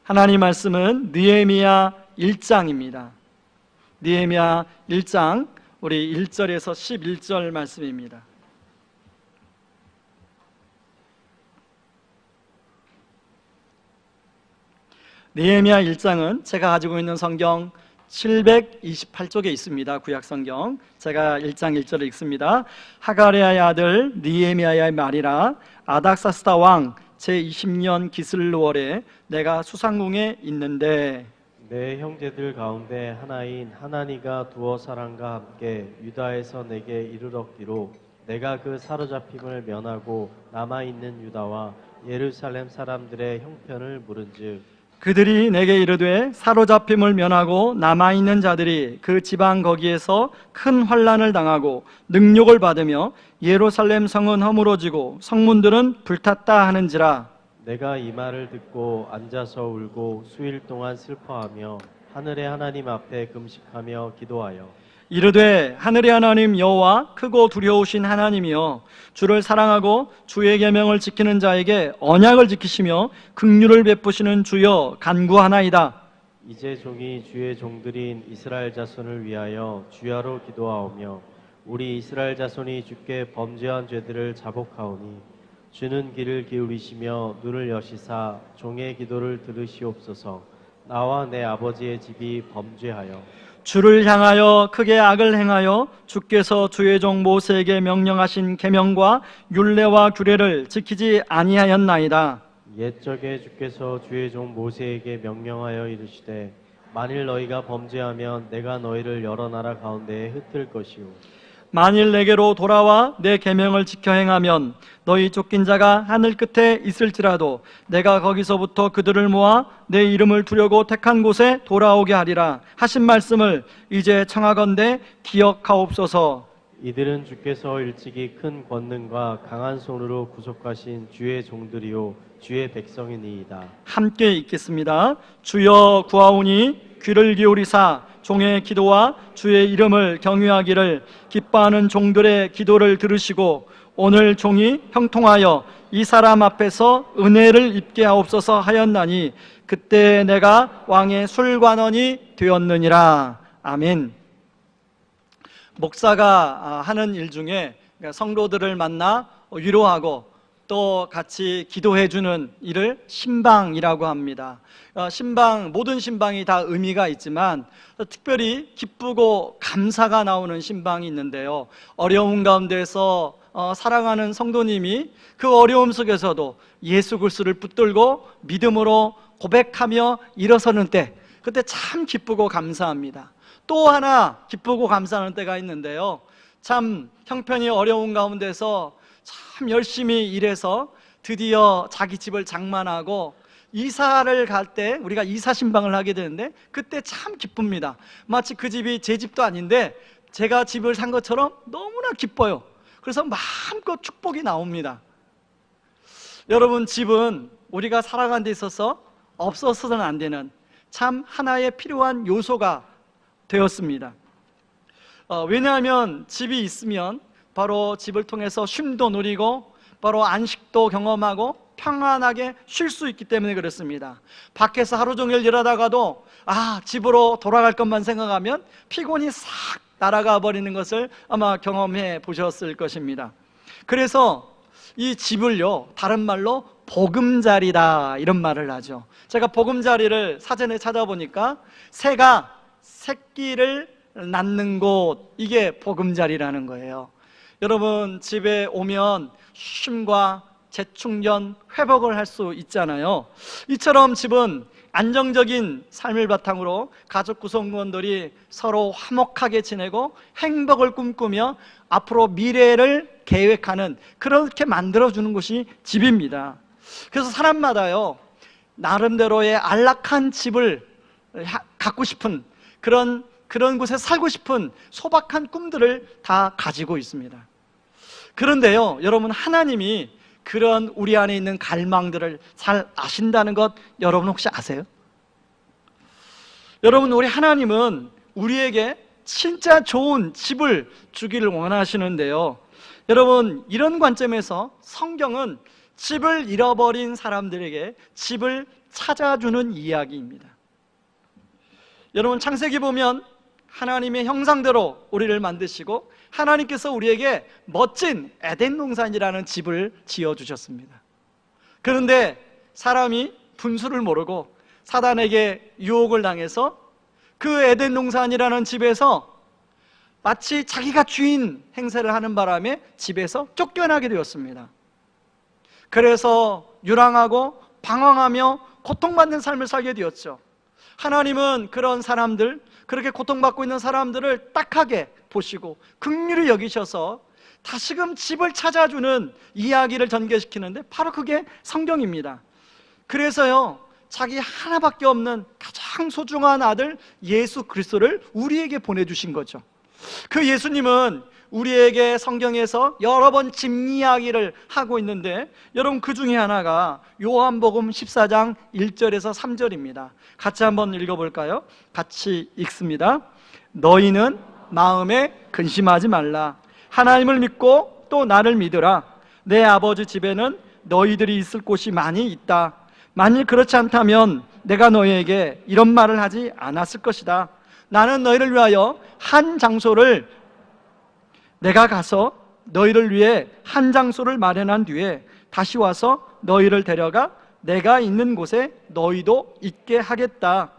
하나님 말씀은 느헤미야 1장입니다. 느헤미야 1장 우리 1절에서 11절 말씀입니다. 느헤미야 1장은 제가 가지고 있는 성경 728쪽에 있습니다. 구약성경. 제가 1장 1절을 읽습니다. 하가랴의 아들 느헤미야의 말이라. 아닥사스다 왕 제20년 기슬월에 내가 수상궁에 있는데 내 형제들 가운데 하나인 하나니가 두어 사람과 함께 유다에서 내게 이르렀기로 내가 그 사로잡힘을 면하고 남아있는 유다와 예루살렘 사람들의 형편을 물은즉 그들이 내게 이르되 사로잡힘을 면하고 남아있는 자들이 그 지방 거기에서 큰 환난을 당하고 능욕을 받으며 예루살렘 성은 허물어지고 성문들은 불탔다 하는지라. 내가 이 말을 듣고 앉아서 울고 수일 동안 슬퍼하며 하늘의 하나님 앞에 금식하며 기도하여 이르되 하늘의 하나님 여호와 크고 두려우신 하나님이여 주를 사랑하고 주의 계명을 지키는 자에게 언약을 지키시며 긍휼을 베푸시는 주여 간구하나이다. 이제 종이 주의 종들인 이스라엘 자손을 위하여 주야로 기도하오며 우리 이스라엘 자손이 주께 범죄한 죄들을 자복하오니 주는 귀를 기울이시며 눈을 여시사 종의 기도를 들으시옵소서. 나와 내 아버지의 집이 범죄하여 주를 향하여 크게 악을 행하여 주께서 주의 종 모세에게 명령하신 계명과 율례와 규례를 지키지 아니하였나이다. 옛적에 주께서 주의 종 모세에게 명령하여 이르시되 만일 너희가 범죄하면 내가 너희를 여러 나라 가운데에 흩을 것이요 만일 내게로 돌아와 내 계명을 지켜 행하면 너희 쫓긴 자가 하늘 끝에 있을지라도 내가 거기서부터 그들을 모아 내 이름을 두려고 택한 곳에 돌아오게 하리라 하신 말씀을 이제 청하건대 기억하옵소서. 이들은 주께서 일찍이 큰 권능과 강한 손으로 구속하신 주의 종들이요 주의 백성이니이다. 함께 읽겠습니다. 주여 구하오니 귀를 기울이사 종의 기도와 주의 이름을 경외하기를 기뻐하는 종들의 기도를 들으시고 오늘 종이 형통하여 이 사람 앞에서 은혜를 입게 하옵소서 하였나니 그때 내가 왕의 술관원이 되었느니라. 아멘. 목사가 하는 일 중에 성도들을 만나 위로하고 또 같이 기도해 주는 일을 신방이라고 합니다. 신방, 모든 신방이 다 의미가 있지만 특별히 기쁘고 감사가 나오는 신방이 있는데요, 어려운 가운데서 사랑하는 성도님이 그 어려움 속에서도 예수 그리스도를 붙들고 믿음으로 고백하며 일어서는 때, 그때 참 기쁘고 감사합니다. 또 하나 기쁘고 감사하는 때가 있는데요, 참 형편이 어려운 가운데서 참 열심히 일해서 드디어 자기 집을 장만하고 이사를 갈 때 우리가 이사 신방을 하게 되는데 그때 참 기쁩니다. 마치 그 집이 제 집도 아닌데 제가 집을 산 것처럼 너무나 기뻐요. 그래서 마음껏 축복이 나옵니다. 여러분, 집은 우리가 살아가는 데 있어서 없어서는 안 되는 참 하나의 필요한 요소가 되었습니다. 왜냐하면 집이 있으면 바로 집을 통해서 쉼도 누리고 바로 안식도 경험하고 평안하게 쉴 수 있기 때문에 그렇습니다. 밖에서 하루 종일 일하다가도 집으로 돌아갈 것만 생각하면 피곤이 싹 날아가 버리는 것을 아마 경험해 보셨을 것입니다. 그래서 이 집을요, 다른 말로 보금자리다 이런 말을 하죠. 제가 보금자리를 사전에 찾아보니까 새가 새끼를 낳는 곳, 이게 보금자리라는 거예요. 여러분, 집에 오면 쉼과 재충전, 회복을 할 수 있잖아요. 이처럼 집은 안정적인 삶을 바탕으로 가족 구성원들이 서로 화목하게 지내고 행복을 꿈꾸며 앞으로 미래를 계획하는, 그렇게 만들어주는 곳이 집입니다. 그래서 사람마다요, 나름대로의 안락한 집을 갖고 싶은 그런 곳에 살고 싶은 소박한 꿈들을 다 가지고 있습니다. 그런데요, 여러분, 하나님이 그런 우리 안에 있는 갈망들을 잘 아신다는 것 여러분 혹시 아세요? 여러분, 우리 하나님은 우리에게 진짜 좋은 집을 주기를 원하시는데요, 여러분, 이런 관점에서 성경은 집을 잃어버린 사람들에게 집을 찾아주는 이야기입니다. 여러분, 창세기 보면 하나님의 형상대로 우리를 만드시고 하나님께서 우리에게 멋진 에덴 동산이라는 집을 지어주셨습니다. 그런데 사람이 분수를 모르고 사단에게 유혹을 당해서 그 에덴 동산이라는 집에서 마치 자기가 주인 행세를 하는 바람에 집에서 쫓겨나게 되었습니다. 그래서 유랑하고 방황하며 고통받는 삶을 살게 되었죠. 하나님은 그런 사람들, 그렇게 고통받고 있는 사람들을 딱하게 보시고 긍휼히 여기셔서 다시금 집을 찾아주는 이야기를 전개시키는데 바로 그게 성경입니다. 그래서요, 자기 하나밖에 없는 가장 소중한 아들 예수 그리스도를 우리에게 보내주신 거죠. 그 예수님은 우리에게 성경에서 여러 번 집 이야기를 하고 있는데, 여러분, 그 중에 하나가 요한복음 14장 1절에서 3절입니다. 같이 한번 읽어볼까요? 같이 읽습니다. 너희는 마음에 근심하지 말라. 하나님을 믿고 또 나를 믿으라. 내 아버지 집에는 너희들이 있을 곳이 많이 있다. 만일 그렇지 않다면 내가 너희에게 이런 말을 하지 않았을 것이다. 나는 너희를 위하여 한 장소를, 내가 가서 너희를 위해 한 장소를 마련한 뒤에 다시 와서 너희를 데려가 내가 있는 곳에 너희도 있게 하겠다.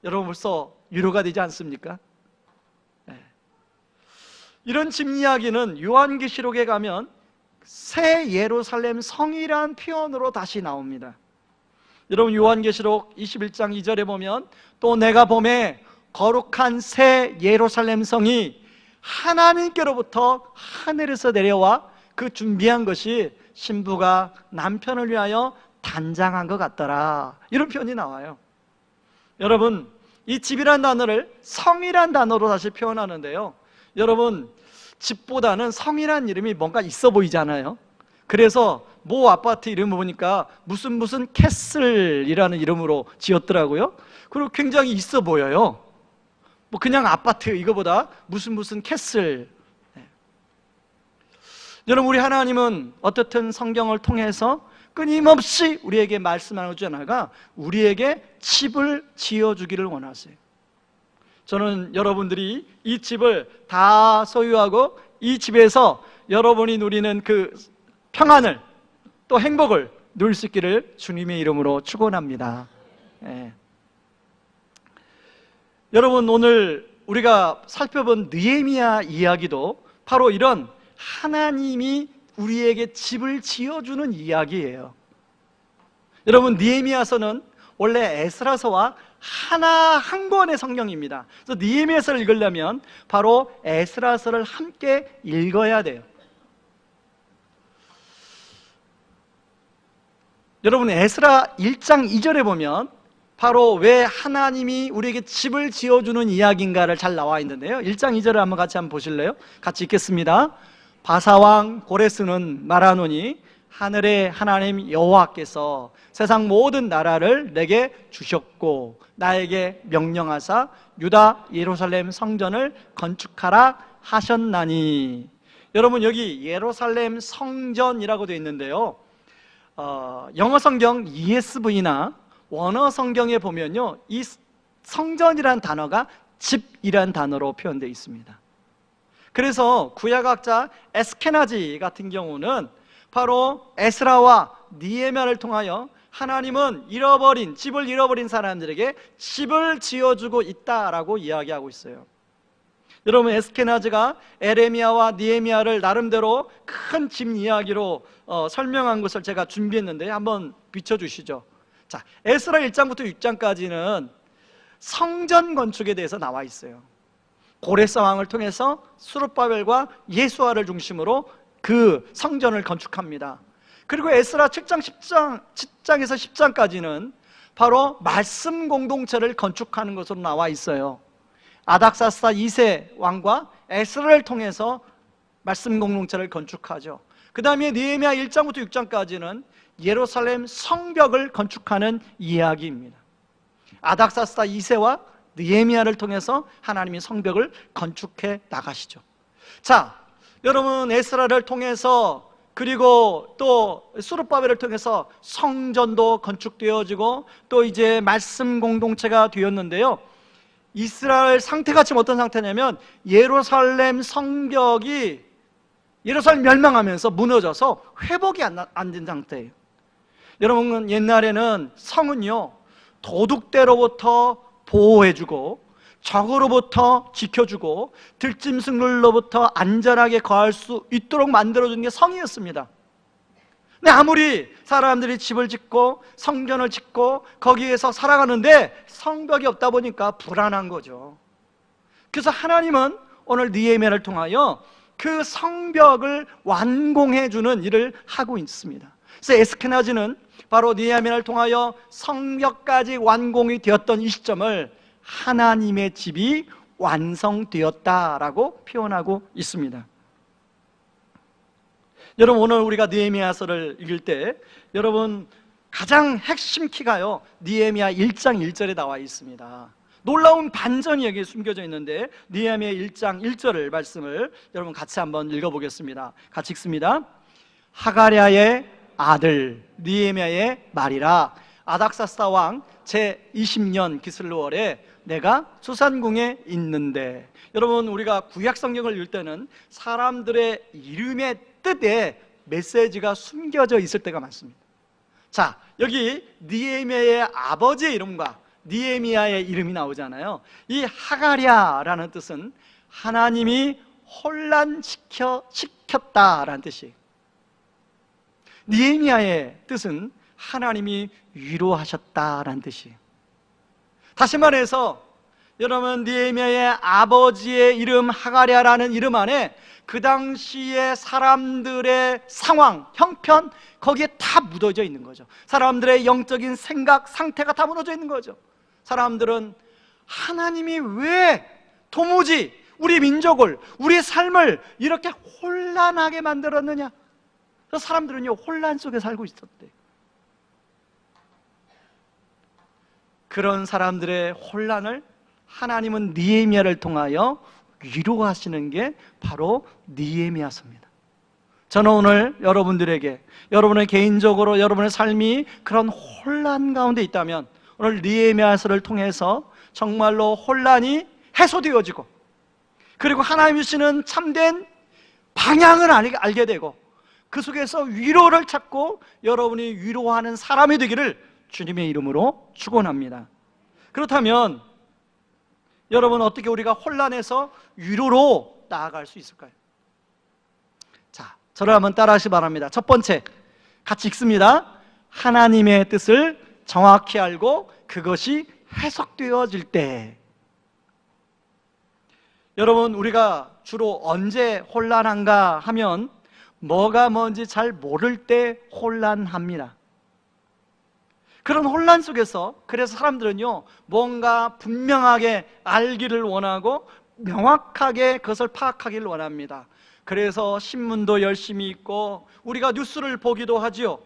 여러분, 벌써 위로가 되지 않습니까? 이런 집 이야기는 요한계시록에 가면 새 예루살렘 성이란 표현으로 다시 나옵니다. 여러분, 요한계시록 21장 2절에 보면 또 내가 보매 거룩한 새 예루살렘 성이 하나님께로부터 하늘에서 내려와 그 준비한 것이 신부가 남편을 위하여 단장한 것 같더라, 이런 표현이 나와요. 여러분, 이 집이란 단어를 성이란 단어로 다시 표현하는데요, 여러분, 집보다는 성이란 이름이 뭔가 있어 보이잖아요. 그래서 모 아파트 이름을 보니까 무슨 캐슬이라는 이름으로 지었더라고요. 그리고 굉장히 있어 보여요. 뭐 그냥 아파트 이거보다 무슨 캐슬. 여러분, 우리 하나님은 어떻든 성경을 통해서 끊임없이 우리에게 말씀하는 것 중 하나가 우리에게 집을 지어주기를 원하세요. 저는 여러분들이 이 집을 다 소유하고 이 집에서 여러분이 누리는 그 평안을 또 행복을 누릴 수 있기를 주님의 이름으로 축원합니다. 여러분, 오늘 우리가 살펴본 느헤미야 이야기도 바로 이런 하나님이 우리에게 집을 지어주는 이야기예요. 여러분, 느헤미야서는 원래 에스라서와 하나 한 권의 성경입니다. 그래서 느헤미야서를 읽으려면 바로 에스라서를 함께 읽어야 돼요. 여러분, 에스라 1장 2절에 보면 바로 왜 하나님이 우리에게 집을 지어주는 이야기인가를 잘 나와 있는데요, 1장 2절을 한번 같이 보실래요? 같이 읽겠습니다. 바사왕 고레스는 말하노니 하늘의 하나님 여호와께서 세상 모든 나라를 내게 주셨고 나에게 명령하사 유다 예루살렘 성전을 건축하라 하셨나니. 여러분, 여기 예루살렘 성전이라고 되어 있는데요, 영어 성경 ESV나 원어 성경에 보면요, 이 성전이란 단어가 집이란 단어로 표현되어 있습니다. 그래서 구약학자 에스케나지 같은 경우는 바로 에스라와 느헤미야를 통하여 하나님은 집을 잃어버린 사람들에게 집을 지어주고 있다라고 이야기하고 있어요. 여러분, 에스케나즈가 에레미야와 느헤미야를 나름대로 큰 집 이야기로 설명한 것을 제가 준비했는데 한번 비춰주시죠. 자, 에스라 1장부터 6장까지는 성전 건축에 대해서 나와 있어요. 고레스 왕을 통해서 스룹바벨과 예수아를 중심으로 그 성전을 건축합니다. 그리고 에스라 7장 10장에서 10장까지는 바로 말씀 공동체를 건축하는 것으로 나와 있어요. 아닥사스다 2세 왕과 에스라를 통해서 말씀 공동체를 건축하죠. 그 다음에 느헤미야 1장부터 6장까지는 예루살렘 성벽을 건축하는 이야기입니다. 아닥사스다 2세와 느헤미야를 통해서 하나님이 성벽을 건축해 나가시죠. 자, 여러분, 에스라를 통해서 그리고 또 수르바벨을 통해서 성전도 건축되어지고 또 이제 말씀 공동체가 되었는데요. 이스라엘 상태가 지금 어떤 상태냐면 예루살렘 성벽이 예루살렘 멸망하면서 무너져서 회복이 안 된 상태예요. 여러분, 옛날에는 성은요 도둑대로부터 보호해주고 적으로부터 지켜주고 들짐승들로부터 안전하게 거할 수 있도록 만들어준 게 성이었습니다. 근데 아무리 사람들이 집을 짓고 성전을 짓고 거기에서 살아가는데 성벽이 없다 보니까 불안한 거죠. 그래서 하나님은 오늘 느헤미야를 통하여 그 성벽을 완공해주는 일을 하고 있습니다. 그래서 에스케나지는 바로 느헤미야를 통하여 성벽까지 완공이 되었던 이 시점을 하나님의 집이 완성되었다라고 표현하고 있습니다. 여러분, 오늘 우리가 느헤미야서를 읽을 때 여러분 가장 핵심 키가요 느헤미야 1장 1절에 나와 있습니다. 놀라운 반전이 여기에 숨겨져 있는데 느헤미야 1장 1절을 말씀을 여러분 같이 한번 읽어보겠습니다. 같이 읽습니다. 하가랴의 아들 느헤미야의 말이라. 아닥사스다 왕 제20년 기슬월에 내가 수산궁에 있는데. 여러분, 우리가 구약 성경을 읽을 때는 사람들의 이름의 뜻에 메시지가 숨겨져 있을 때가 많습니다. 자, 여기 느헤미야의 아버지의 이름과 느헤미야의 이름이 나오잖아요. 이 하가랴라는 뜻은 하나님이 혼란시켰다라는 뜻이에요. 느헤미야의 뜻은 하나님이 위로하셨다라는 뜻이에요. 다시 말해서 여러분, 느헤미야의 아버지의 이름 하가랴라는 이름 안에 그 당시의 사람들의 상황, 형편, 거기에 다 묻어져 있는 거죠. 사람들의 영적인 생각, 상태가 다 무너져 있는 거죠. 사람들은 하나님이 왜 도무지 우리 민족을, 우리의 삶을 이렇게 혼란하게 만들었느냐. 그래서 사람들은요 혼란 속에 살고 있었대요. 그런 사람들의 혼란을 하나님은 느헤미야를 통하여 위로하시는 게 바로 느헤미야서입니다. 저는 오늘 여러분들에게, 여러분의 개인적으로 여러분의 삶이 그런 혼란 가운데 있다면 오늘 느헤미야서를 통해서 정말로 혼란이 해소되어지고, 그리고 하나님 주시는 참된 방향을 알게 되고, 그 속에서 위로를 찾고 여러분이 위로하는 사람이 되기를 주님의 이름으로 축원합니다. 그렇다면 여러분, 어떻게 우리가 혼란해서 위로로 나아갈 수 있을까요? 자, 저를 한번 따라하시기 바랍니다. 첫 번째, 같이 읽습니다. 하나님의 뜻을 정확히 알고 그것이 해석되어질 때. 여러분, 우리가 주로 언제 혼란한가 하면 뭐가 뭔지 잘 모를 때 혼란합니다. 그런 혼란 속에서 그래서 사람들은요 뭔가 분명하게 알기를 원하고 명확하게 그것을 파악하기를 원합니다. 그래서 신문도 열심히 읽고 우리가 뉴스를 보기도 하지요.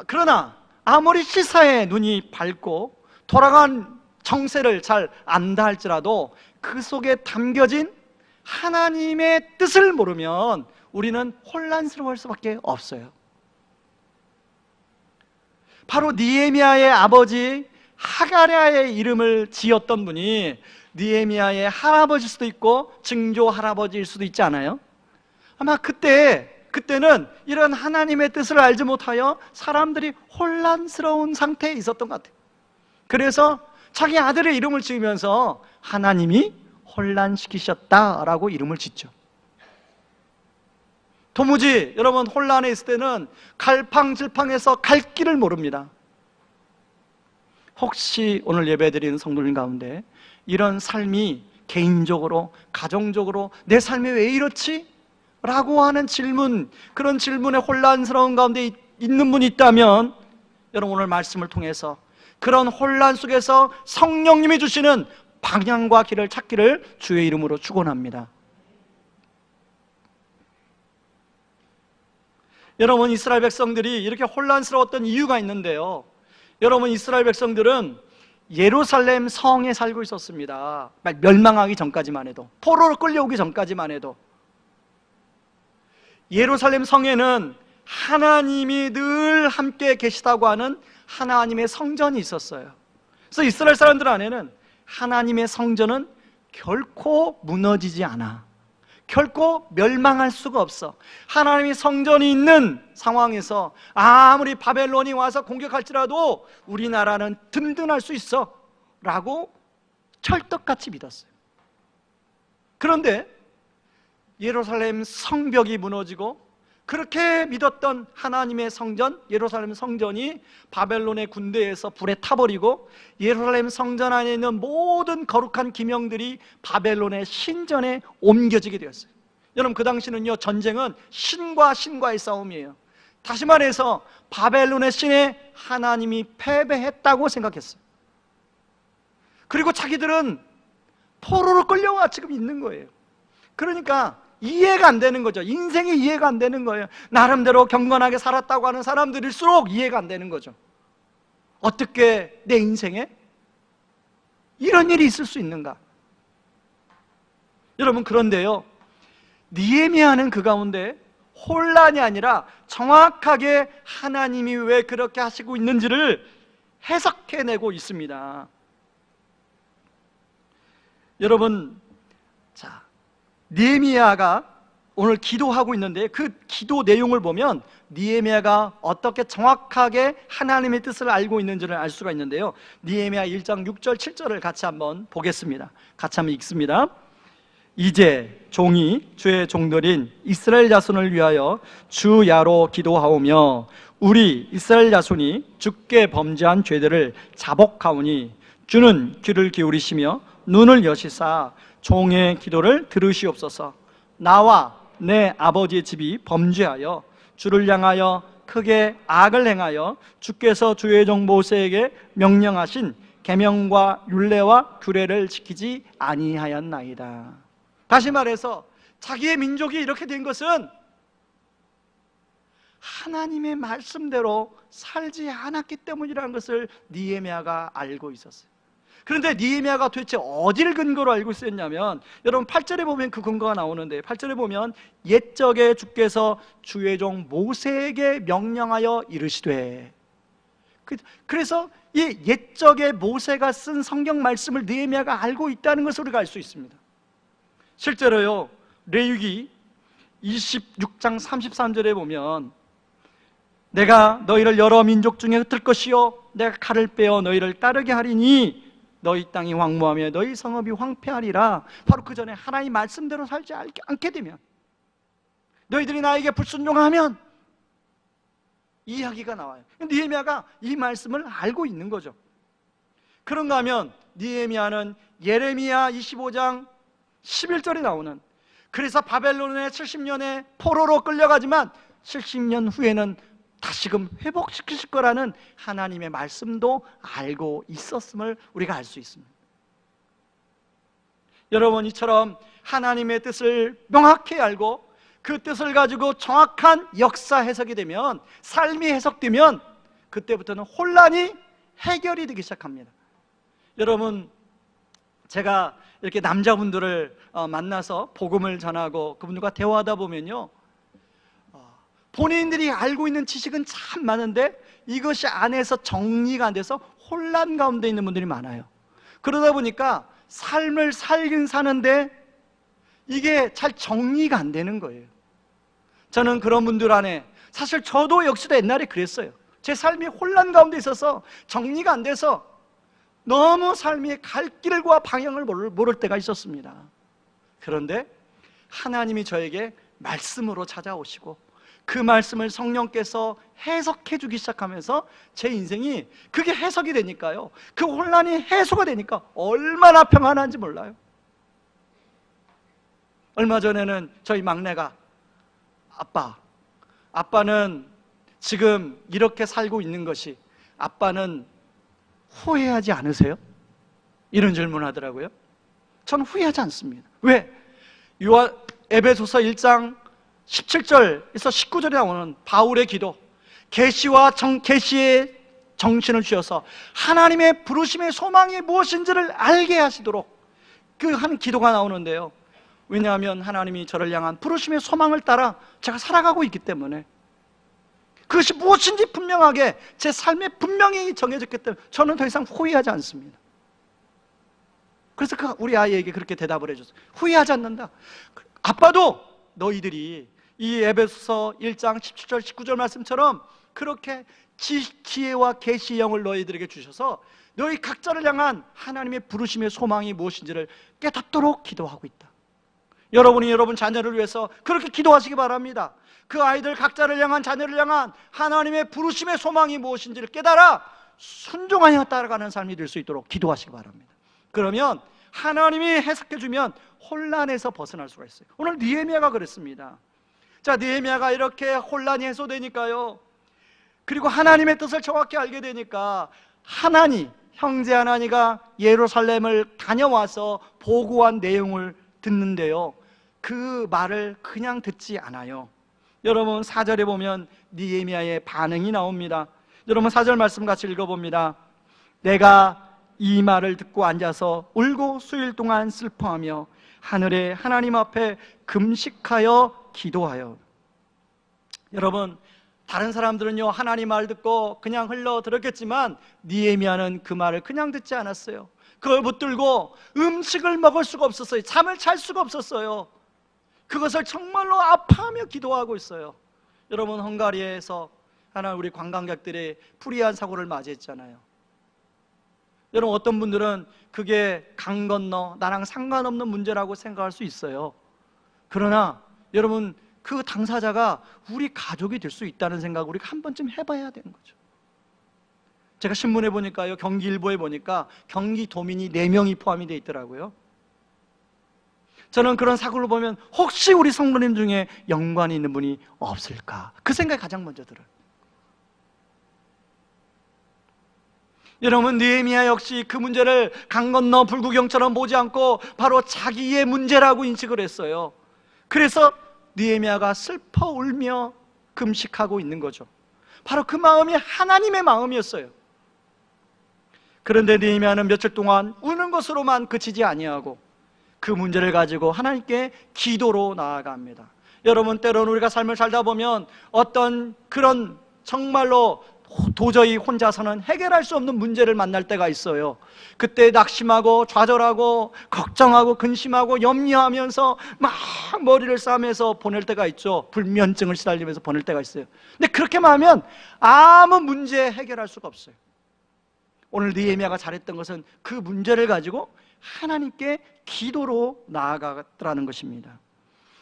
그러나 아무리 시사에 눈이 밝고 돌아간 정세를 잘 안다 할지라도 그 속에 담겨진 하나님의 뜻을 모르면 우리는 혼란스러울 수밖에 없어요. 바로 느헤미야의 아버지 하가랴의 이름을 지었던 분이 느헤미야의 할아버지일 수도 있고 증조 할아버지일 수도 있지 않아요? 아마 그때는 이런 하나님의 뜻을 알지 못하여 사람들이 혼란스러운 상태에 있었던 것 같아요. 그래서 자기 아들의 이름을 지으면서 하나님이 혼란시키셨다라고 이름을 짓죠. 도무지 여러분 혼란에 있을 때는 갈팡질팡해서 갈 길을 모릅니다. 혹시 오늘 예배드리는 성도님 가운데 이런 삶이 개인적으로, 가정적으로 내 삶이 왜 이렇지? 라고 하는 질문, 그런 질문에 혼란스러운 가운데 있는 분이 있다면 여러분 오늘 말씀을 통해서 그런 혼란 속에서 성령님이 주시는 방향과 길을 찾기를 주의 이름으로 축원합니다. 여러분, 이스라엘 백성들이 이렇게 혼란스러웠던 이유가 있는데요, 여러분, 이스라엘 백성들은 예루살렘 성에 살고 있었습니다. 멸망하기 전까지만 해도, 포로로 끌려오기 전까지만 해도 예루살렘 성에는 하나님이 늘 함께 계시다고 하는 하나님의 성전이 있었어요. 그래서 이스라엘 사람들 안에는 하나님의 성전은 결코 무너지지 않아, 결코 멸망할 수가 없어. 하나님의 성전이 있는 상황에서 아무리 바벨론이 와서 공격할지라도 우리나라는 든든할 수 있어 라고 철떡같이 믿었어요. 그런데 예루살렘 성벽이 무너지고 그렇게 믿었던 하나님의 성전, 예루살렘 성전이 바벨론의 군대에서 불에 타버리고 예루살렘 성전 안에 있는 모든 거룩한 기명들이 바벨론의 신전에 옮겨지게 되었어요. 여러분, 그 당시는요, 전쟁은 신과 신과의 싸움이에요. 다시 말해서 바벨론의 신에 하나님이 패배했다고 생각했어요. 그리고 자기들은 포로로 끌려와 지금 있는 거예요. 그러니까 이해가 안 되는 거죠. 인생이 이해가 안 되는 거예요. 나름대로 경건하게 살았다고 하는 사람들일수록 이해가 안 되는 거죠. 어떻게 내 인생에 이런 일이 있을 수 있는가? 여러분, 그런데요, 느헤미야는 그 가운데 혼란이 아니라 정확하게 하나님이 왜 그렇게 하시고 있는지를 해석해내고 있습니다. 여러분, 자, 느헤미야가 오늘 기도하고 있는데 그 기도 내용을 보면 느헤미야가 어떻게 정확하게 하나님의 뜻을 알고 있는지를 알 수가 있는데요, 느헤미야 1장 6절 7절을 같이 한번 보겠습니다. 같이 한번 읽습니다. 이제 종이 주의 종들인 이스라엘 자손을 위하여 주야로 기도하오며 우리 이스라엘 자손이 주께 범죄한 죄들을 자복하오니 주는 귀를 기울이시며 눈을 여시사 종의 기도를 들으시옵소서. 나와 내 아버지의 집이 범죄하여 주를 향하여 크게 악을 행하여 주께서 주의 종 모세에게 명령하신 계명과 율례와 규례를 지키지 아니하였나이다. 다시 말해서 자기의 민족이 이렇게 된 것은 하나님의 말씀대로 살지 않았기 때문이라는 것을 느헤미야가 알고 있었어요. 그런데 느헤미야가 도대체 어디를 근거로 알고 있었냐면, 여러분 8절에 보면 그 근거가 나오는데, 8절에 보면 옛적에 주께서 주의 종 모세에게 명령하여 이르시되, 그래서 이 옛적에 모세가 쓴 성경 말씀을 느헤미야가 알고 있다는 것을 우리가 알 수 있습니다. 실제로요, 레위기 26장 33절에 보면 내가 너희를 여러 민족 중에 흩을 것이요 내가 칼을 빼어 너희를 따르게 하리니 너희 땅이 황무하며 너희 성읍이 황폐하리라. 바로 그 전에 하나님 말씀대로 살지 않게 되면, 너희들이 나에게 불순종하면, 이 이야기가 나와요. 느헤미야가 이 말씀을 알고 있는 거죠. 그런가 하면 느헤미야는 예레미야 25장 11절에 나오는, 그래서 바벨론의 70년의 포로로 끌려가지만 70년 후에는 다시금 회복시키실 거라는 하나님의 말씀도 알고 있었음을 우리가 알 수 있습니다. 여러분, 이처럼 하나님의 뜻을 명확히 알고 그 뜻을 가지고 정확한 역사 해석이 되면, 삶이 해석되면 그때부터는 혼란이 해결이 되기 시작합니다. 여러분, 제가 이렇게 남자분들을 만나서 복음을 전하고 그분들과 대화하다 보면요, 본인들이 알고 있는 지식은 참 많은데 이것이 안에서 정리가 안 돼서 혼란 가운데 있는 분들이 많아요. 그러다 보니까 삶을 살긴 사는데 이게 잘 정리가 안 되는 거예요. 저는 그런 분들 안에, 사실 저도 역시도 옛날에 그랬어요. 제 삶이 혼란 가운데 있어서 정리가 안 돼서 너무 삶의 갈 길과 방향을 모를 때가 있었습니다. 그런데 하나님이 저에게 말씀으로 찾아오시고 그 말씀을 성령께서 해석해 주기 시작하면서 제 인생이 그게 해석이 되니까요, 그 혼란이 해소가 되니까 얼마나 평안한지 몰라요. 얼마 전에는 저희 막내가 아빠는 지금 이렇게 살고 있는 것이 아빠는 후회하지 않으세요? 이런 질문을 하더라고요. 저는 후회하지 않습니다. 왜? 에베소서 1장 17절에서 19절에 나오는 바울의 기도, 계시의 정신을 주셔서 하나님의 부르심의 소망이 무엇인지를 알게 하시도록 그 한 기도가 나오는데요, 왜냐하면 하나님이 저를 향한 부르심의 소망을 따라 제가 살아가고 있기 때문에, 그것이 무엇인지 분명하게 제 삶에 분명히 정해졌기 때문에 저는 더 이상 후회하지 않습니다. 그래서 우리 아이에게 그렇게 대답을 해줬어요. 후회하지 않는다. 아빠도 너희들이 이 에베소서 1장 17절 19절 말씀처럼 그렇게 지혜와 계시의 영을 너희들에게 주셔서 너희 각자를 향한 하나님의 부르심의 소망이 무엇인지를 깨닫도록 기도하고 있다. 여러분이 여러분 자녀를 위해서 그렇게 기도하시기 바랍니다. 그 아이들 각자를 향한, 자녀를 향한 하나님의 부르심의 소망이 무엇인지를 깨달아 순종하여 따라가는 삶이 될 수 있도록 기도하시기 바랍니다. 그러면 하나님이 해석해 주면 혼란에서 벗어날 수가 있어요. 오늘 느헤미야가 그랬습니다. 자, 느헤미야가 이렇게 혼란이 해소되니까요, 그리고 하나님의 뜻을 정확히 알게 되니까 형제 하나니가 예루살렘을 다녀와서 보고한 내용을 듣는데요, 그 말을 그냥 듣지 않아요. 여러분 4절에 보면 느헤미야의 반응이 나옵니다. 여러분 4절 말씀 같이 읽어봅니다. 내가 이 말을 듣고 앉아서 울고 수일 동안 슬퍼하며 하늘의 하나님 앞에 금식하여 기도하여. 여러분, 다른 사람들은요 하나님 말 듣고 그냥 흘러 들었겠지만 느헤미야는 그 말을 그냥 듣지 않았어요. 그걸 붙들고 음식을 먹을 수가 없었어요. 잠을 잘 수가 없었어요. 그것을 정말로 아파하며 기도하고 있어요. 여러분, 헝가리에서 우리 관광객들이 불의한 사고를 맞이했잖아요. 여러분, 어떤 분들은 그게 강 건너 나랑 상관없는 문제라고 생각할 수 있어요. 그러나 여러분, 그 당사자가 우리 가족이 될 수 있다는 생각을 우리가 한 번쯤 해봐야 되는 거죠. 제가 신문에 보니까요, 경기일보에 보니까 경기도민이 4명이 포함이 되어 있더라고요. 저는 그런 사고를 보면 혹시 우리 성도님 중에 연관이 있는 분이 없을까, 그 생각이 가장 먼저 들어요. 여러분, 느헤미야 역시 그 문제를 강 건너 불구경처럼 보지 않고 바로 자기의 문제라고 인식을 했어요. 그래서 느헤미야가 슬퍼 울며 금식하고 있는 거죠. 바로 그 마음이 하나님의 마음이었어요. 그런데 느헤미야는 며칠 동안 우는 것으로만 그치지 아니하고 그 문제를 가지고 하나님께 기도로 나아갑니다. 여러분, 때로는 우리가 삶을 살다 보면 어떤 그런 정말로 도저히 혼자서는 해결할 수 없는 문제를 만날 때가 있어요. 그때 낙심하고 좌절하고 걱정하고 근심하고 염려하면서 막 머리를 싸매서 보낼 때가 있죠. 불면증을 시달리면서 보낼 때가 있어요. 근데 그렇게만 하면 아무 문제 해결할 수가 없어요. 오늘 느헤미야가 잘했던 것은 그 문제를 가지고 하나님께 기도로 나아갔더라는 것입니다.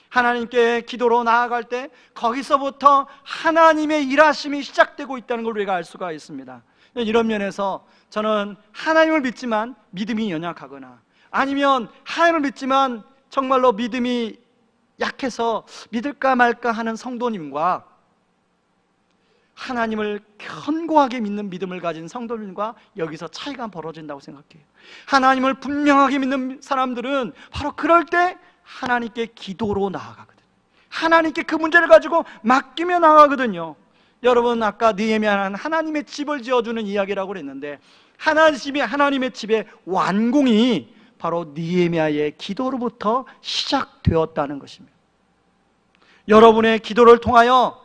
하나님께 기도로 나아갈 때 거기서부터 하나님의 일하심이 시작되고 있다는 걸 우리가 알 수가 있습니다. 이런 면에서 저는 하나님을 믿지만 믿음이 연약하거나, 아니면 하나님을 믿지만 정말로 믿음이 약해서 믿을까 말까 하는 성도님과 하나님을 견고하게 믿는 믿음을 가진 성도님과 여기서 차이가 벌어진다고 생각해요. 하나님을 분명하게 믿는 사람들은 바로 그럴 때 하나님께 기도로 나아가거든요. 하나님께 그 문제를 가지고 맡기며 나아가거든요. 여러분, 아까 느헤미야는 하나님의 집을 지어주는 이야기라고 그랬는데 하나님의 집의 완공이 바로 느헤미야의 기도로부터 시작되었다는 것입니다. 여러분의 기도를 통하여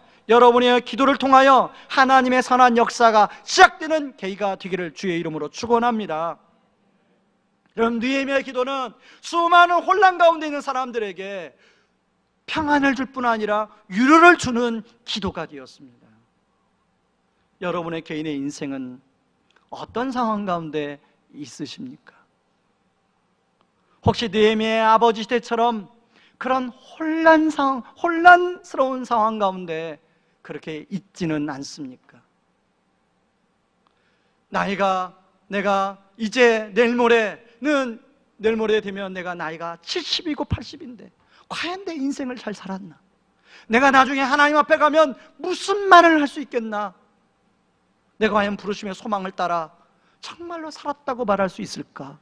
하나님의 선한 역사가 시작되는 계기가 되기를 주의 이름으로 축원합니다. 여러분, 느헤미야의 기도는 수많은 혼란 가운데 있는 사람들에게 평안을 줄 뿐 아니라 위로를 주는 기도가 되었습니다. 여러분의 개인의 인생은 어떤 상황 가운데 있으십니까? 혹시 느헤미야의 아버지 시대처럼 그런 혼란스러운 상황 가운데 그렇게 있지는 않습니까? 내가 이제 내일 모레 되면 내가 나이가 70이고 80인데 과연 내 인생을 잘 살았나? 내가 나중에 하나님 앞에 가면 무슨 말을 할 수 있겠나? 내가 과연 부르심의 소망을 따라 정말로 살았다고 말할 수 있을까?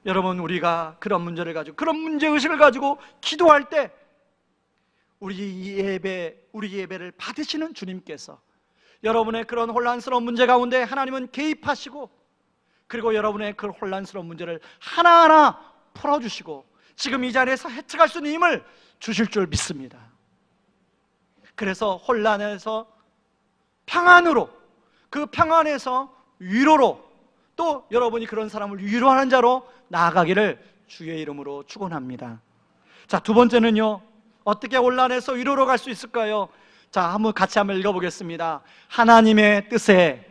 여러분, 우리가 그런 문제의식을 가지고 기도할 때 우리 예배를 받으시는 주님께서 여러분의 그런 혼란스러운 문제 가운데 하나님은 개입하시고, 그리고 여러분의 그 혼란스러운 문제를 하나하나 풀어주시고 지금 이 자리에서 해책할 수 있는 힘을 주실 줄 믿습니다. 그래서 혼란에서 평안으로, 그 평안에서 위로로, 또 여러분이 그런 사람을 위로하는 자로 나아가기를 주의 이름으로 축원합니다. 자, 두 번째는요, 어떻게 혼란에서 위로로 갈 수 있을까요? 자, 같이 한번 읽어보겠습니다. 하나님의 뜻에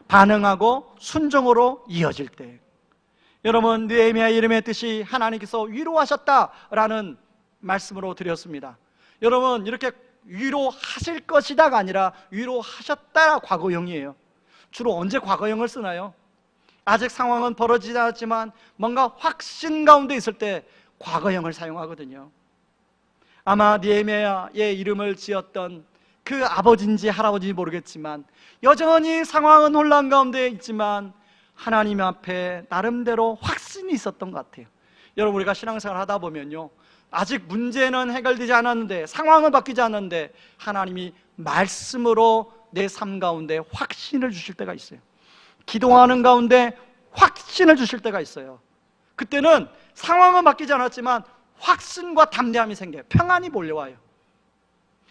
반응하고 순종으로 이어질 때. 여러분, 느헤미야 이름의 뜻이 하나님께서 위로하셨다라는 말씀으로 드렸습니다. 여러분, 이렇게 위로하실 것이다가 아니라 위로하셨다 과거형이에요. 주로 언제 과거형을 쓰나요? 아직 상황은 벌어지지 않았지만 뭔가 확신 가운데 있을 때 과거형을 사용하거든요. 아마 느헤미야의 이름을 지었던 그 아버지인지 할아버지인지 모르겠지만 여전히 상황은 혼란 가운데 있지만 하나님 앞에 나름대로 확신이 있었던 것 같아요. 여러분, 우리가 신앙생활 하다 보면요, 아직 문제는 해결되지 않았는데, 상황은 바뀌지 않았는데 하나님이 말씀으로 내 삶 가운데 확신을 주실 때가 있어요. 기도하는 가운데 확신을 주실 때가 있어요. 그때는 상황은 바뀌지 않았지만 확신과 담대함이 생겨요. 평안이 몰려와요.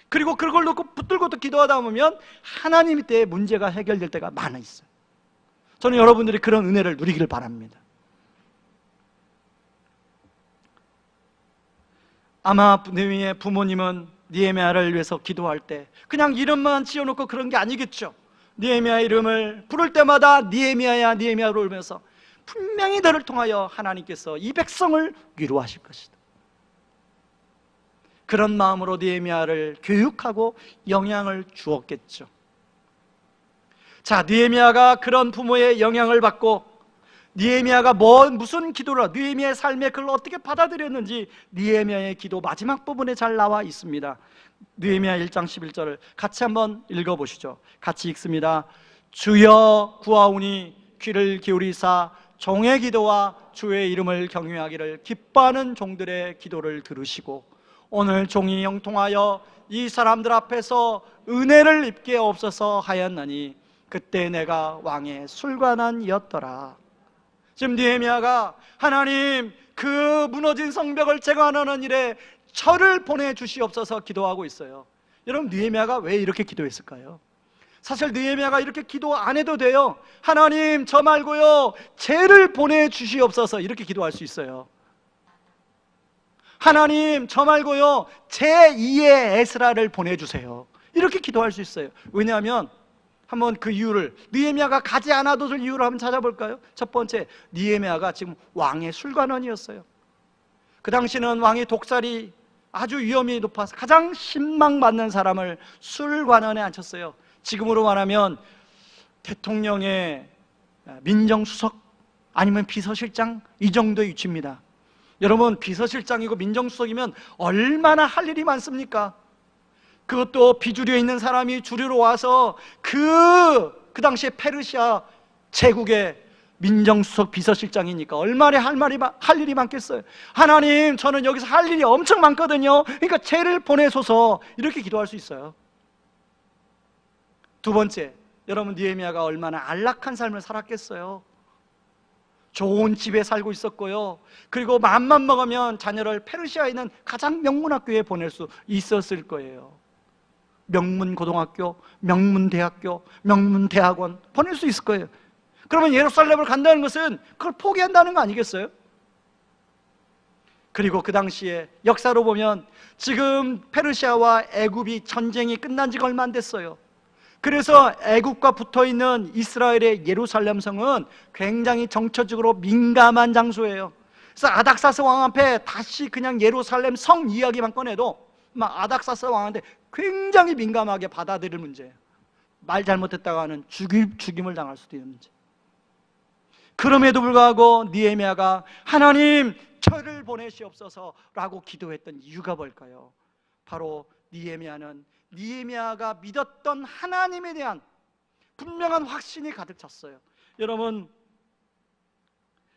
그리고 그걸 놓고 붙들고 또 기도하다 보면 하나님 때에 문제가 해결될 때가 많아 있어요. 저는 여러분들이 그런 은혜를 누리기를 바랍니다. 아마 느헤미야의 부모님은 느헤미야를 위해서 기도할 때 그냥 이름만 지어놓고 그런 게 아니겠죠. 느헤미야 이름을 부를 때마다 느헤미야야 느헤미야로 울면서 분명히 너를 통하여 하나님께서 이 백성을 위로하실 것이다. 그런 마음으로 느헤미야를 교육하고 영향을 주었겠죠. 자, 느헤미야가 그런 부모의 영향을 받고 느헤미야가 무슨 기도를, 느헤미야의 삶에 그걸 어떻게 받아들였는지 느헤미야의 기도 마지막 부분에 잘 나와 있습니다. 느헤미야 1장 11절을 같이 한번 읽어보시죠. 같이 읽습니다. 주여 구하오니 귀를 기울이사 종의 기도와 주의 이름을 경외하기를 기뻐하는 종들의 기도를 들으시고 오늘 종이 형통하여 이 사람들 앞에서 은혜를 입게 없어서 하였나니 그때 내가 왕의 술관원이었더라. 지금 느헤미야가 하나님, 그 무너진 성벽을 재건하는 일에 저를 보내주시옵소서 기도하고 있어요. 여러분, 느헤미야가 왜 이렇게 기도했을까요? 사실 느헤미야가 이렇게 기도 안 해도 돼요. 하나님, 저 말고요 쟤를 보내주시옵소서 이렇게 기도할 수 있어요. 하나님, 저 말고요 제2의 에스라를 보내주세요 이렇게 기도할 수 있어요. 왜냐하면 한번 그 이유를, 느헤미야가 가지 않아도 될 이유를 한번 찾아볼까요? 첫 번째, 느헤미야가 지금 왕의 술관원이었어요. 그 당시는 왕의 독살이 아주 위험이 높아서 가장 신망받는 사람을 술관원에 앉혔어요. 지금으로 말하면 대통령의 민정수석 아니면 비서실장, 이 정도의 위치입니다. 여러분, 비서실장이고 민정수석이면 얼마나 할 일이 많습니까? 그것도 비주류에 있는 사람이 주류로 와서 그 당시에 페르시아 제국의 민정수석 비서실장이니까 얼마나 할 일이 많겠어요. 하나님, 저는 여기서 할 일이 엄청 많거든요. 그러니까 쟤를 보내소서 이렇게 기도할 수 있어요. 두 번째, 여러분, 느헤미야가 얼마나 안락한 삶을 살았겠어요. 좋은 집에 살고 있었고요, 그리고 마음만 먹으면 자녀를 페르시아에 있는 가장 명문학교에 보낼 수 있었을 거예요. 명문고등학교, 명문대학교, 명문대학원 보낼 수 있을 거예요. 그러면 예루살렘을 간다는 것은 그걸 포기한다는 거 아니겠어요? 그리고 그 당시에 역사로 보면 지금 페르시아와 애굽이 전쟁이 끝난 지가 얼마 안 됐어요. 그래서 애굽과 붙어있는 이스라엘의 예루살렘 성은 굉장히 정처적으로 민감한 장소예요. 그래서 아닥사스 왕 앞에 다시 그냥 예루살렘 성 이야기만 꺼내도 막 아닥사스 왕한테 굉장히 민감하게 받아들일 문제예요. 말 잘못했다가 하는 죽임을 당할 수도 있는 문제. 그럼에도 불구하고 느헤미야가 하나님, 저를 보내시옵소서라고 기도했던 이유가 뭘까요? 바로 느헤미야가 믿었던 하나님에 대한 분명한 확신이 가득 찼어요. 여러분,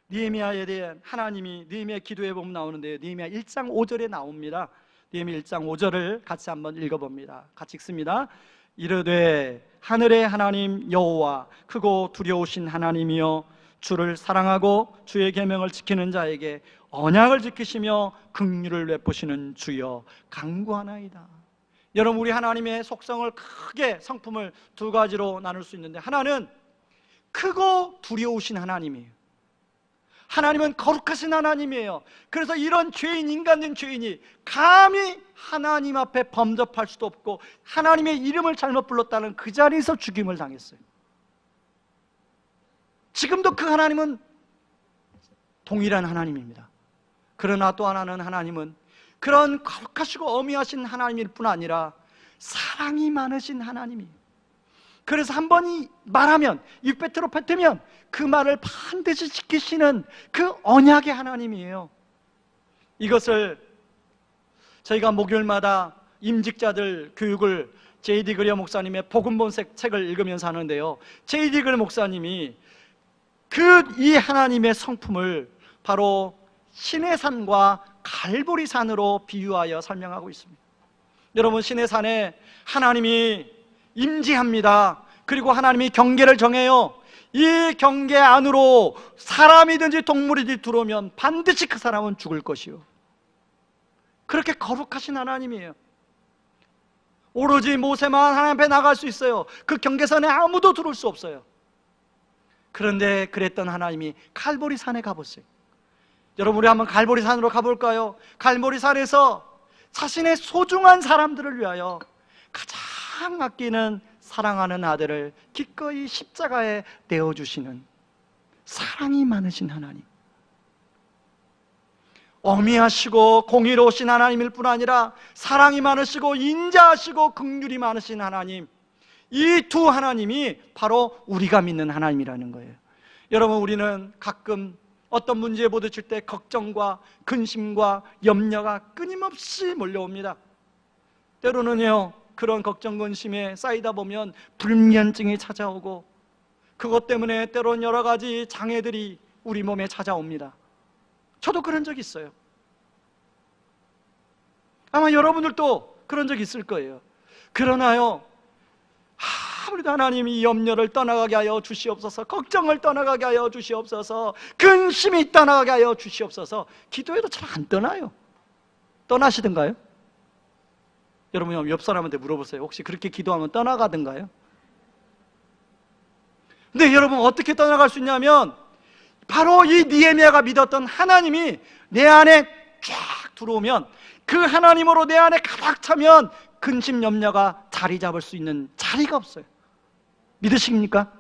느헤미야에 대한 느헤미야 기도에 보면 나오는데요, 느헤미야 1장 5절에 나옵니다. 느헤미야 1장 5절을 같이 한번 읽어봅니다. 같이 읽습니다. 이르되 하늘의 하나님 여호와, 크고 두려우신 하나님이여, 주를 사랑하고 주의 계명을 지키는 자에게 언약을 지키시며 긍휼을 베푸시는 주여 간구하나이다. 여러분, 우리 하나님의 속성을 크게 성품을 두 가지로 나눌 수 있는데, 하나는 크고 두려우신 하나님이에요. 하나님은 거룩하신 하나님이에요. 그래서 이런 죄인, 인간된 죄인이 감히 하나님 앞에 범접할 수도 없고, 하나님의 이름을 잘못 불렀다는 그 자리에서 죽임을 당했어요. 지금도 그 하나님은 동일한 하나님입니다. 그러나 또 하나는, 하나님은 그런 거룩하시고 어미하신 하나님일 뿐 아니라 사랑이 많으신 하나님이에요. 그래서 한 번이 말하면, 입 뱉으러 뱉으면 그 말을 반드시 지키시는 그 언약의 하나님이에요. 이것을 저희가 목요일마다 임직자들 교육을 J.D. 그리어 목사님의 복음본색 책을 읽으면서 하는데요, J.D. 그리어 목사님이 이 하나님의 성품을 바로 시내산과 갈보리산으로 비유하여 설명하고 있습니다. 여러분, 시내산에 하나님이 임재합니다. 그리고 하나님이 경계를 정해요. 이 경계 안으로 사람이든지 동물이든지 들어오면 반드시 그 사람은 죽을 것이요. 그렇게 거룩하신 하나님이에요. 오로지 모세만 하나님 앞에 나갈 수 있어요. 그 경계선에 아무도 들어올 수 없어요. 그런데 그랬던 하나님이 갈보리산에 가보세요. 여러분, 우리 한번 갈보리산으로 가볼까요? 갈보리산에서 자신의 소중한 사람들을 위하여 가장 아끼는 사랑하는 아들을 기꺼이 십자가에 내어주시는 사랑이 많으신 하나님, 어미하시고 공의로우신 하나님일 뿐 아니라 사랑이 많으시고 인자하시고 긍휼이 많으신 하나님, 이 두 하나님이 바로 우리가 믿는 하나님이라는 거예요. 여러분, 우리는 가끔 어떤 문제에 부딪힐 때 걱정과 근심과 염려가 끊임없이 몰려옵니다. 때로는요, 그런 걱정 근심에 쌓이다 보면 불면증이 찾아오고, 그것 때문에 때로는 여러 가지 장애들이 우리 몸에 찾아옵니다. 저도 그런 적이 있어요. 아마 여러분들도 그런 적이 있을 거예요. 그러나요, 아무래도 하나님이 이 염려를 떠나가게 하여 주시옵소서, 걱정을 떠나가게 하여 주시옵소서, 근심이 떠나가게 하여 주시옵소서, 기도해도 잘 안 떠나요. 떠나시던가요? 여러분, 옆 사람한테 물어보세요. 혹시 그렇게 기도하면 떠나가던가요? 근데 여러분, 어떻게 떠나갈 수 있냐면, 바로 이 느헤미야가 믿었던 하나님이 내 안에 쫙 들어오면, 그 하나님으로 내 안에 가득 차면 근심 염려가 자리 잡을 수 있는 자리가 없어요. 믿으십니까?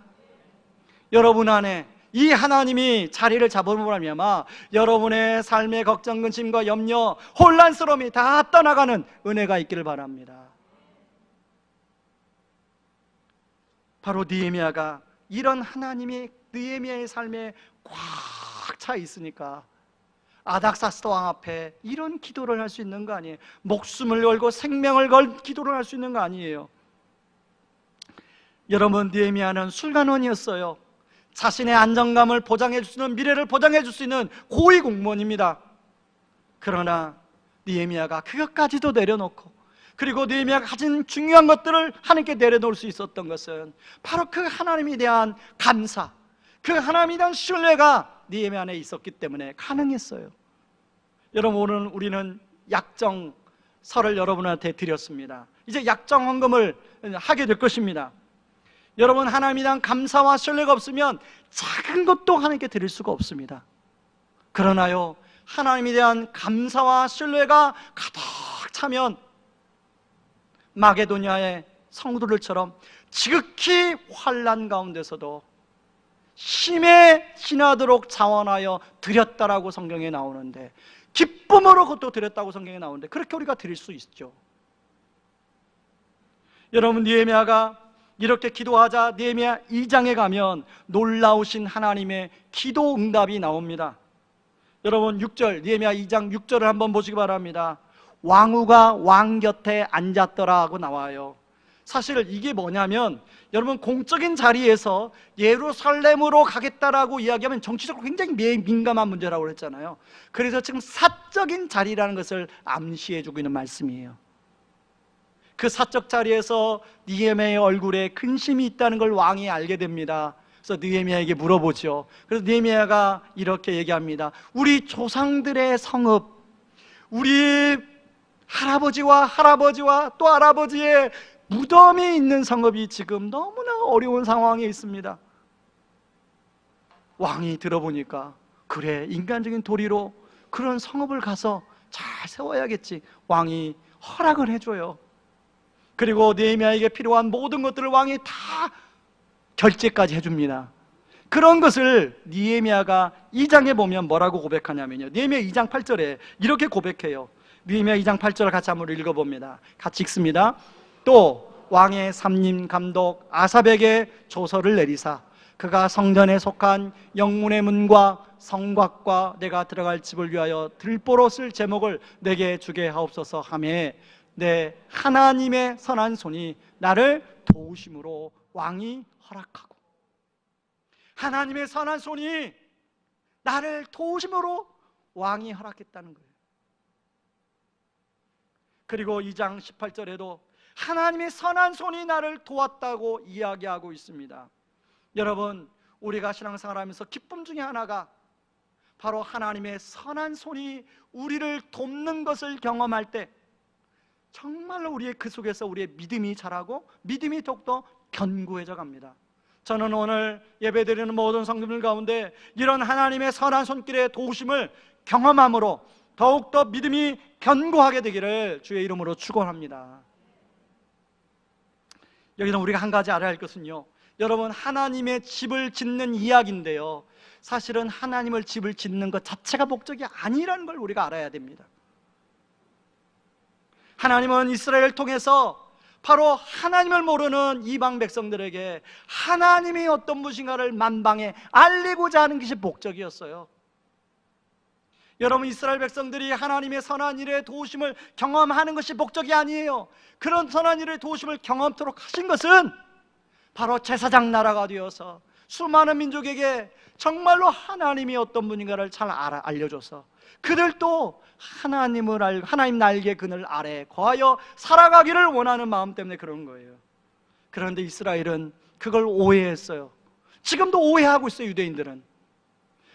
여러분 안에 이 하나님이 자리를 잡음으로 말미암아 여러분의 삶의 걱정, 근심과 염려, 혼란스러움이 다 떠나가는 은혜가 있기를 바랍니다. 바로 느헤미야가 이런 하나님이 느헤미야의 삶에 꽉 차 있으니까 아닥사스다 왕 앞에 이런 기도를 할 수 있는 거 아니에요. 목숨을 걸고 생명을 걸 기도를 할 수 있는 거 아니에요. 여러분, 느헤미야는 술관원이었어요. 자신의 안정감을 보장해 줄 수 있는, 미래를 보장해 줄 수 있는 고위 공무원입니다. 그러나 느헤미야가 그것까지도 내려놓고, 그리고 느헤미야가 가진 중요한 것들을 하나님께 내려놓을 수 있었던 것은 바로 그 하나님에 대한 감사, 그 하나님에 대한 신뢰가 느헤미야 안에 있었기 때문에 가능했어요. 여러분, 오늘 우리는 약정서를 여러분한테 드렸습니다. 이제 약정 헌금을 하게 될 것입니다. 여러분, 하나님에 대한 감사와 신뢰가 없으면 작은 것도 하나님께 드릴 수가 없습니다. 그러나요, 하나님에 대한 감사와 신뢰가 가득 차면 마게도냐의 성도들처럼 지극히 환난 가운데서도 힘에 지나도록 자원하여 드렸다라고 성경에 나오는데, 기쁨으로 그것도 드렸다고 성경에 나오는데, 그렇게 우리가 드릴 수 있죠. 여러분, 느헤미야가 이렇게 기도하자 느헤미야 2장에 가면 놀라우신 하나님의 기도 응답이 나옵니다. 여러분, 6절, 느헤미야 2장 6절을 한번 보시기 바랍니다. 왕후가 왕 곁에 앉았더라고 나와요. 사실 이게 뭐냐면, 여러분, 공적인 자리에서 예루살렘으로 가겠다라고 이야기하면 정치적으로 굉장히 민감한 문제라고 그랬잖아요. 그래서 지금 사적인 자리라는 것을 암시해주고 있는 말씀이에요. 그 사적 자리에서 느헤미야의 얼굴에 근심이 있다는 걸 왕이 알게 됩니다. 그래서 느헤미야에게 물어보죠. 그래서 느헤미야가 이렇게 얘기합니다. 우리 조상들의 성읍, 우리 할아버지와 또 할아버지의 무덤이 있는 성읍이 지금 너무나 어려운 상황에 있습니다. 왕이 들어보니까 그래, 인간적인 도리로 그런 성읍을 가서 잘 세워야겠지. 왕이 허락을 해줘요. 그리고 느헤미야에게 필요한 모든 것들을 왕이 다 결제까지 해줍니다. 그런 것을 느헤미야가 2장에 보면 뭐라고 고백하냐면요, 느헤미야 2장 8절에 이렇게 고백해요. 느헤미야 2장 8절을 같이 한번 읽어봅니다. 같이 읽습니다. 또 왕의 삼림 감독 아삽에게 조서를 내리사 그가 성전에 속한 영문의 문과 성곽과 내가 들어갈 집을 위하여 들보로 쓸 제목을 내게 주게 하옵소서 하매 내 하나님의 선한 손이 나를 도우심으로 왕이 허락하고, 하나님의 선한 손이 나를 도우심으로 왕이 허락했다는 거예요. 그리고 2장 18절에도 하나님의 선한 손이 나를 도왔다고 이야기하고 있습니다. 여러분, 우리가 신앙생활하면서 기쁨 중에 하나가 바로 하나님의 선한 손이 우리를 돕는 것을 경험할 때 정말로 우리의 그 속에서 우리의 믿음이 자라고 믿음이 더욱더 견고해져 갑니다. 저는 오늘 예배드리는 모든 성도들 가운데 이런 하나님의 선한 손길의 도우심을 경험함으로 더욱더 믿음이 견고하게 되기를 주의 이름으로 축원합니다. 여기는 우리가 한 가지 알아야 할 것은요, 여러분, 하나님의 집을 짓는 이야기인데요, 사실은 하나님을 집을 짓는 것 자체가 목적이 아니라는 걸 우리가 알아야 됩니다. 하나님은 이스라엘을 통해서 바로 하나님을 모르는 이방 백성들에게 하나님이 어떤 분이신가를 만방에 알리고자 하는 것이 목적이었어요. 여러분, 이스라엘 백성들이 하나님의 선한 일의 도우심을 경험하는 것이 목적이 아니에요. 그런 선한 일의 도우심을 경험토록 하신 것은 바로 제사장 나라가 되어서 수많은 민족에게 정말로 하나님이 어떤 분인가를 잘 알려줘서 그들도 하나님 날개 그늘 아래 거하여 살아가기를 원하는 마음 때문에 그런 거예요. 그런데 이스라엘은 그걸 오해했어요. 지금도 오해하고 있어요, 유대인들은.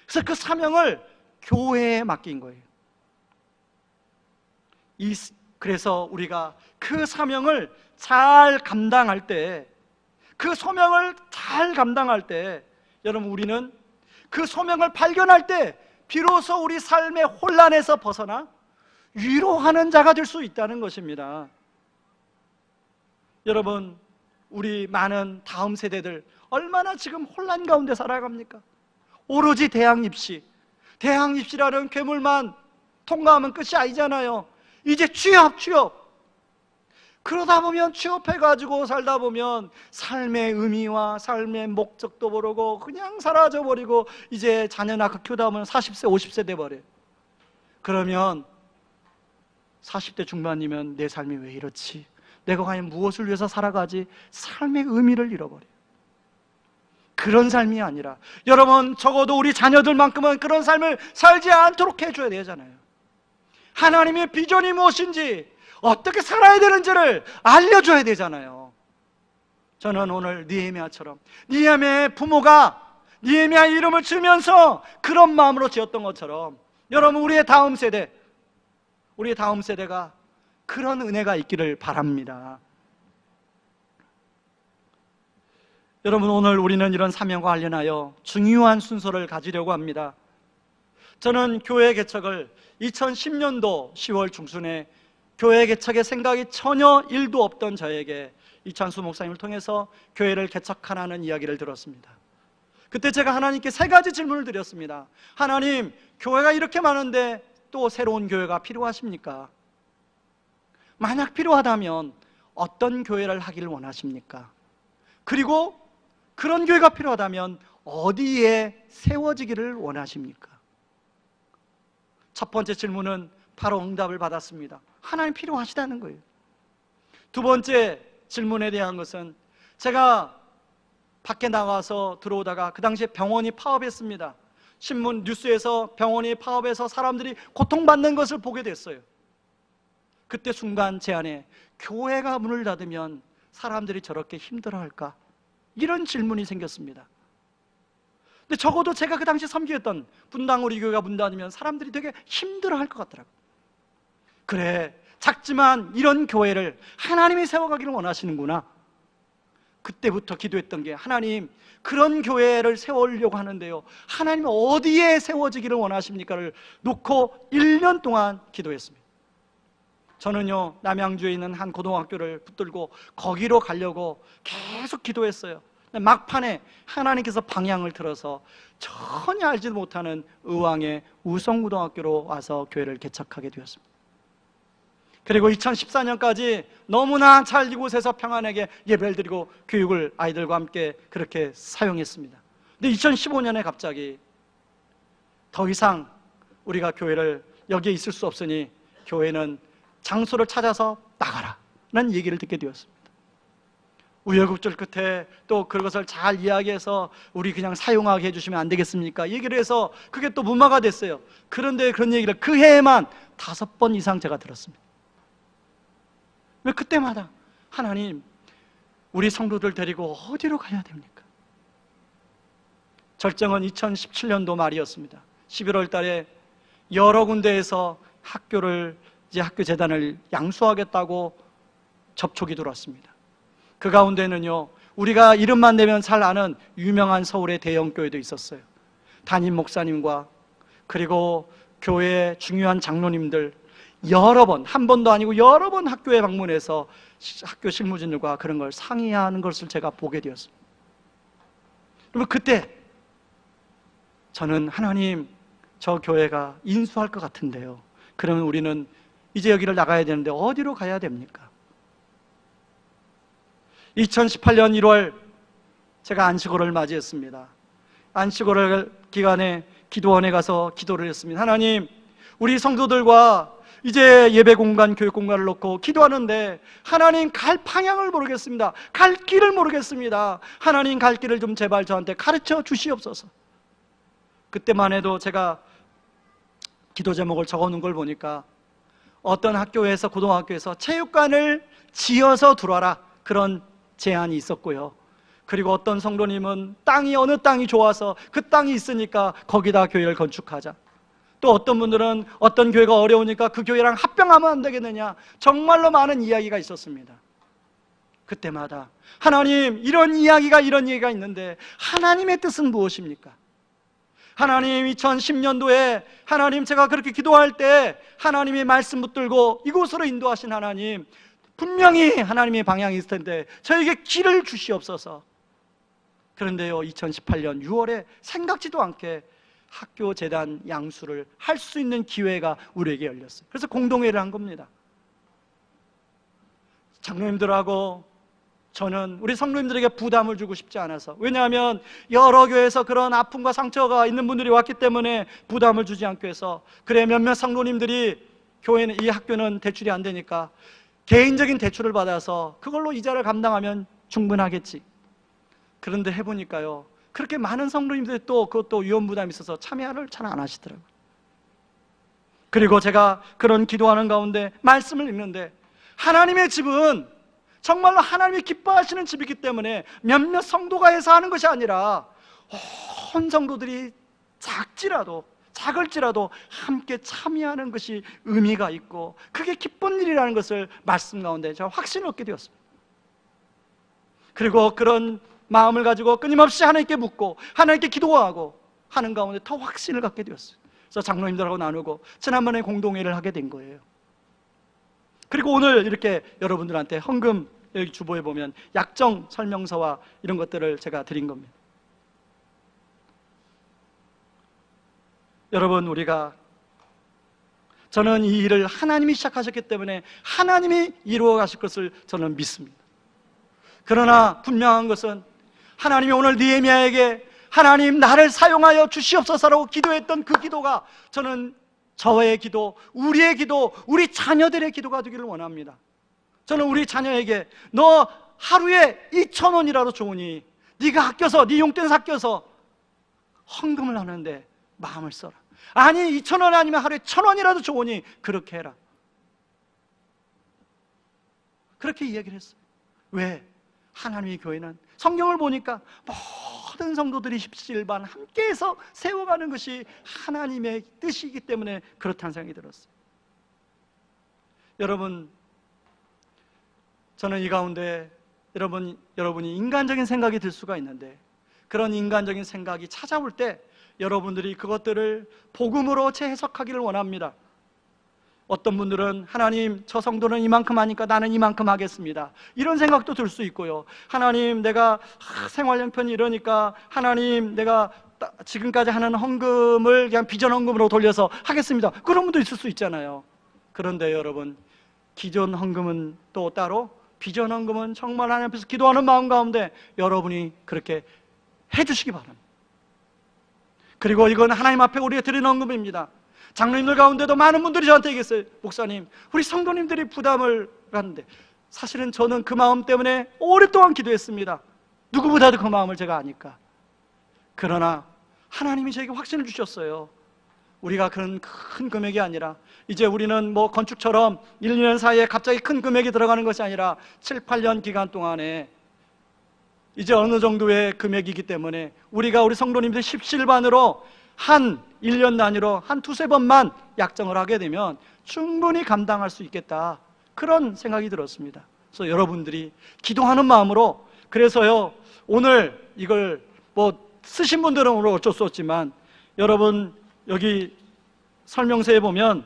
그래서 그 사명을 교회에 맡긴 거예요. 그래서 우리가 그 사명을 잘 감당할 때, 그 소명을 잘 감당할 때, 여러분, 우리는 그 소명을 발견할 때 비로소 우리 삶의 혼란에서 벗어나 위로하는 자가 될 수 있다는 것입니다. 여러분, 우리 많은 다음 세대들 얼마나 지금 혼란 가운데 살아갑니까? 오로지 대학입시라는 괴물만 통과하면 끝이 아니잖아요. 이제 취업. 그러다 보면 취업해가지고 살다 보면 삶의 의미와 삶의 목적도 모르고 그냥 사라져버리고 이제 자녀 낳고 키우다 보면 40세, 50세 돼버려요. 그러면 40대 중반이면 내 삶이 왜 이렇지? 내가 과연 무엇을 위해서 살아가지? 삶의 의미를 잃어버려요. 그런 삶이 아니라, 여러분, 적어도 우리 자녀들만큼은 그런 삶을 살지 않도록 해줘야 되잖아요. 하나님의 비전이 무엇인지, 어떻게 살아야 되는지를 알려줘야 되잖아요. 저는 오늘 느헤미야처럼, 느헤미야의 부모가 느헤미야 이름을 지으면서 그런 마음으로 지었던 것처럼, 여러분, 우리의 다음 세대가 그런 은혜가 있기를 바랍니다. 여러분, 오늘 우리는 이런 사명과 관련하여 중요한 순서를 가지려고 합니다. 저는 교회 개척을 2010년도 10월 중순에 교회 개척의 생각이 전혀 1도 없던 저에게 이찬수 목사님을 통해서 교회를 개척하라는 이야기를 들었습니다. 그때 제가 하나님께 3가지 질문을 드렸습니다. 하나님, 교회가 이렇게 많은데 또 새로운 교회가 필요하십니까? 만약 필요하다면 어떤 교회를 하기를 원하십니까? 그리고 그런 교회가 필요하다면 어디에 세워지기를 원하십니까? 첫 번째 질문은 바로 응답을 받았습니다. 하나님 필요하시다는 거예요. 두 번째 질문에 대한 것은, 제가 밖에 나가서 들어오다가 그 당시에 병원이 파업했습니다. 신문 뉴스에서 병원이 파업해서 사람들이 고통받는 것을 보게 됐어요. 그때 순간 제 안에, 교회가 문을 닫으면 사람들이 저렇게 힘들어할까? 이런 질문이 생겼습니다. 근데 적어도 제가 그 당시 섬기했던 분당 우리 교회가 문 닫으면 사람들이 되게 힘들어할 것 같더라고요. 그래, 작지만 이런 교회를 하나님이 세워가기를 원하시는구나. 그때부터 기도했던 게, 하나님, 그런 교회를 세우려고 하는데요, 하나님 어디에 세워지기를 원하십니까를 놓고 1년 동안 기도했습니다. 저는요, 남양주에 있는 한 고등학교를 붙들고 거기로 가려고 계속 기도했어요. 막판에 하나님께서 방향을 틀어서 전혀 알지도 못하는 의왕의 우성고등학교로 와서 교회를 개척하게 되었습니다. 그리고 2014년까지 너무나 잘 이곳에서 평안하게 예배를 드리고 교육을 아이들과 함께 그렇게 사용했습니다. 근데 2015년에 갑자기 더 이상 우리가 교회를 여기에 있을 수 없으니 교회는 장소를 찾아서 나가라 라는 얘기를 듣게 되었습니다. 우여곡절 끝에 또 그것을 잘 이야기해서 우리 그냥 사용하게 해주시면 안 되겠습니까? 얘기를 해서 그게 또 무마가 됐어요. 그런데 그런 얘기를 그 해에만 5번 이상 제가 들었습니다. 왜 그때마다 하나님, 우리 성도들 데리고 어디로 가야 됩니까? 절정은 2017년도 말이었습니다. 11월 달에 여러 군데에서 학교 재단을 양수하겠다고 접촉이 들어왔습니다. 그 가운데는요, 우리가 이름만 내면 잘 아는 유명한 서울의 대형교회도 있었어요. 담임 목사님과 그리고 교회의 중요한 장로님들 여러 번, 한 번도 아니고 여러 번 학교에 방문해서 학교 실무진들과 그런 걸 상의하는 것을 제가 보게 되었습니다. 그러면 그때 저는 하나님, 저 교회가 인수할 것 같은데요, 그러면 우리는 이제 여기를 나가야 되는데 어디로 가야 됩니까? 2018년 1월 제가 안식월을 맞이했습니다. 안식월 기간에 기도원에 가서 기도를 했습니다. 하나님, 우리 성도들과 이제 예배 공간, 교육 공간을 놓고 기도하는데 하나님, 갈 방향을 모르겠습니다. 갈 길을 모르겠습니다. 하나님, 갈 길을 좀 제발 저한테 가르쳐 주시옵소서. 그때만 해도 제가 기도 제목을 적어놓은 걸 보니까 어떤 학교에서, 고등학교에서 체육관을 지어서 두라라, 그런 제안이 있었고요. 그리고 어떤 성도님은 어느 땅이 좋아서 그 땅이 있으니까 거기다 교회를 건축하자. 또 어떤 분들은 어떤 교회가 어려우니까 그 교회랑 합병하면 안 되겠느냐, 정말로 많은 이야기가 있었습니다. 그때마다 하나님, 이런 얘기가 있는데 하나님의 뜻은 무엇입니까? 하나님, 2010년도에 하나님, 제가 그렇게 기도할 때 하나님의 말씀 붙들고 이곳으로 인도하신 하나님, 분명히 하나님의 방향이 있을 텐데 저에게 길을 주시옵소서. 그런데요, 2018년 6월에 생각지도 않게 학교 재단 양수를 할 수 있는 기회가 우리에게 열렸어요. 그래서 공동회의를 한 겁니다. 장로님들하고 저는 우리 성도님들에게 부담을 주고 싶지 않아서, 왜냐하면 여러 교회에서 그런 아픔과 상처가 있는 분들이 왔기 때문에 부담을 주지 않기 위해서, 그래, 몇몇 성도님들이 교회는, 이 학교는 대출이 안 되니까 개인적인 대출을 받아서 그걸로 이자를 감당하면 충분하겠지. 그런데 해보니까요, 그렇게 많은 성도님들이 또 그것도 위험 부담이 있어서 참여를 잘 안 하시더라고요. 그리고 제가 그런 기도하는 가운데 말씀을 읽는데, 하나님의 집은 정말로 하나님이 기뻐하시는 집이기 때문에 몇몇 성도가 해서 하는 것이 아니라 온 성도들이 작을지라도 함께 참여하는 것이 의미가 있고 그게 기쁜 일이라는 것을 말씀 가운데 제가 확신을 얻게 되었습니다. 그리고 그런 마음을 가지고 끊임없이 하나님께 묻고 하나님께 기도하고 하는 가운데 더 확신을 갖게 되었어요. 그래서 장로님들하고 나누고 지난번에 공동회의를 하게 된 거예요. 그리고 오늘 이렇게 여러분들한테 헌금, 여기 주보에 보면 약정 설명서와 이런 것들을 제가 드린 겁니다. 여러분, 저는 이 일을 하나님이 시작하셨기 때문에 하나님이 이루어 가실 것을 저는 믿습니다. 그러나 분명한 것은 하나님이 오늘 느헤미야에게 하나님, 나를 사용하여 주시옵소서라고 기도했던 그 기도가 저는 저의 기도, 우리의 기도, 우리 자녀들의 기도가 되기를 원합니다. 저는 우리 자녀에게 너 하루에 2,000원이라도 좋으니 네가 아껴서, 네 용돈 아껴서 헌금을 하는데 마음을 써라. 아니, 2,000원 아니면 하루에 1,000원이라도 좋으니 그렇게 해라. 그렇게 이야기를 했어요. 왜? 하나님의 교회는 성경을 보니까 모든 성도들이 십시일반 함께해서 세워가는 것이 하나님의 뜻이기 때문에 그렇다는 생각이 들었어요. 여러분, 저는 이 가운데 여러분이 인간적인 생각이 들 수가 있는데, 그런 인간적인 생각이 찾아올 때 여러분들이 그것들을 복음으로 재해석하기를 원합니다. 어떤 분들은 하나님, 저 성도는 이만큼 하니까 나는 이만큼 하겠습니다, 이런 생각도 들 수 있고요. 하나님, 내가 생활 형편이 이러니까 하나님, 내가 지금까지 하는 헌금을 그냥 비전 헌금으로 돌려서 하겠습니다, 그런 분도 있을 수 있잖아요. 그런데 여러분, 기존 헌금은 또 따로, 비전 헌금은 정말 하나님 앞에서 기도하는 마음 가운데 여러분이 그렇게 해주시기 바랍니다. 그리고 이건 하나님 앞에 우리가 드리는 헌금입니다. 장로님들 가운데도 많은 분들이 저한테 얘기했어요. 목사님, 우리 성도님들이 부담을 하는데, 사실은 저는 그 마음 때문에 오랫동안 기도했습니다. 누구보다도 그 마음을 제가 아니까. 그러나 하나님이 저에게 확신을 주셨어요. 우리가 그런 큰 금액이 아니라, 이제 우리는 뭐 건축처럼 1, 2년 사이에 갑자기 큰 금액이 들어가는 것이 아니라 7, 8년 기간 동안에 이제 어느 정도의 금액이기 때문에 우리가 우리 성도님들 십시일반으로 한 1년 단위로 한 두세 번만 약정을 하게 되면 충분히 감당할 수 있겠다, 그런 생각이 들었습니다. 그래서 여러분들이 기도하는 마음으로, 그래서요, 오늘 이걸 뭐 쓰신 분들은 오늘 어쩔 수 없지만, 여러분 여기 설명서에 보면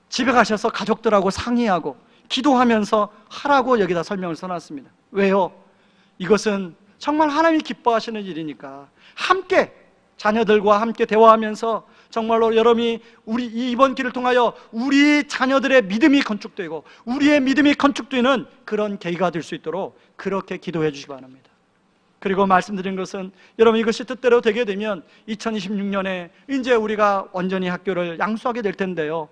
집에 가셔서 가족들하고 상의하고 기도하면서 하라고 여기다 설명을 써놨습니다. 왜요? 이것은 정말 하나님이 기뻐하시는 일이니까 함께 자녀들과 함께 대화하면서 정말로 여러분이 우리 이번 길을 통하여 우리 자녀들의 믿음이 건축되고 우리의 믿음이 건축되는 그런 계기가 될 수 있도록 그렇게 기도해 주시기 바랍니다. 그리고 말씀드린 것은, 여러분 이것이 뜻대로 되게 되면 2026년에 이제 우리가 완전히 학교를 양수하게 될 텐데요,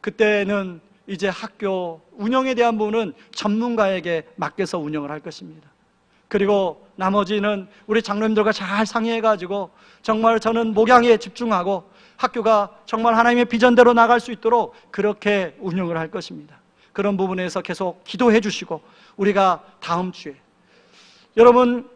그때는 이제 학교 운영에 대한 부분은 전문가에게 맡겨서 운영을 할 것입니다. 그리고 나머지는 우리 장로님들과 잘 상의해가지고 정말 저는 목양에 집중하고 학교가 정말 하나님의 비전대로 나갈 수 있도록 그렇게 운영을 할 것입니다. 그런 부분에서 계속 기도해 주시고, 우리가 다음 주에 여러분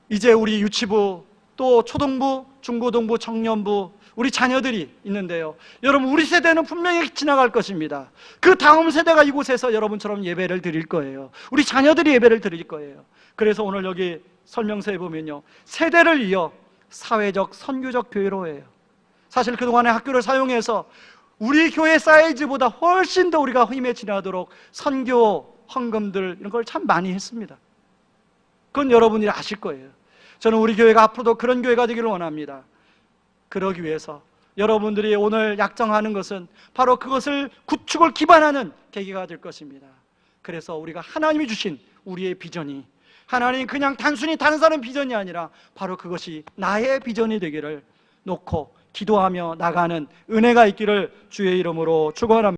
이제 우리 유치부, 또 초등부, 중고등부, 청년부 우리 자녀들이 있는데요, 여러분 우리 세대는 분명히 지나갈 것입니다. 그 다음 세대가 이곳에서 여러분처럼 예배를 드릴 거예요. 우리 자녀들이 예배를 드릴 거예요. 그래서 오늘 여기 설명서에 보면요, 세대를 이어 사회적 선교적 교회로 해요. 사실 그동안에 학교를 사용해서 우리 교회 사이즈보다 훨씬 더 우리가 힘에 지나도록 선교 헌금들 이런 걸 참 많이 했습니다. 그건 여러분이 아실 거예요. 저는 우리 교회가 앞으로도 그런 교회가 되기를 원합니다. 그러기 위해서 여러분들이 오늘 약정하는 것은 바로 그것을 구축을 기반하는 계기가 될 것입니다. 그래서 우리가 하나님이 주신 우리의 비전이, 하나님 그냥 단순히 다른 사람 비전이 아니라 바로 그것이 나의 비전이 되기를 놓고 기도하며 나가는 은혜가 있기를 주의 이름으로 축원합니다.